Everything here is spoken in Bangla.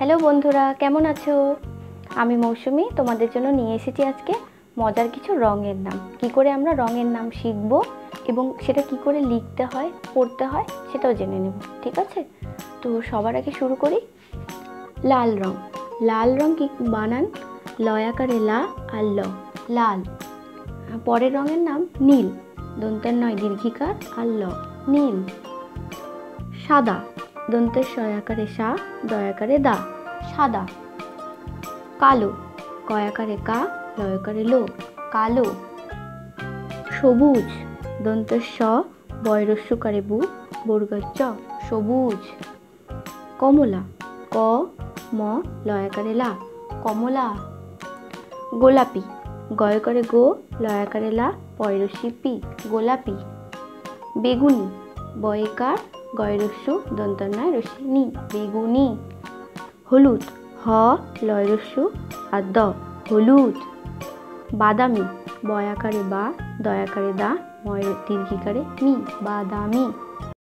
হ্যালো বন্ধুরা, কেমন আছো? আমি মৌসুমি তোমাদের জন্য নিয়ে এসেছি আজকে মজার কিছু রঙের নাম। কি করে আমরা রঙের নাম শিখবো এবং সেটা কি করে লিখতে হয়, পড়তে হয় সেটাও জেনে নেব। ঠিক আছে, তো সবার আগে শুরু করি। লাল রং। লাল রং কি বানান? লয়াকারে লা আর ল, লাল। পরের রঙের নাম নীল, দন্তের নয় দীর্ঘিকার আর ল, নীল। সাদা, দন্তের শয়াকারে সা দয়াকারে দা, সাদা। কালো, কয়াকারে কা লয়কারে লো, কালো। সবুজ, দন্তের স বয়রস্যকারে বু বর্গের চ, সবুজ। কমলা, ক ম লয়াকারে লা, কমলা। গোলাপি, গয়কারে গো লয়াকারে লা পয়রস্যি পি, গোলাপি। বেগুনি, বয়কার গয়রস্য দন্তন্নয় রস্যি নি, বেগুনি। হলুদ, হ লয়রস্য আর দ, হলুদ। বাদামি, বয়াকারে বা দয়াকারে দা ময় দীর্ঘিকারে মি, বাদামি।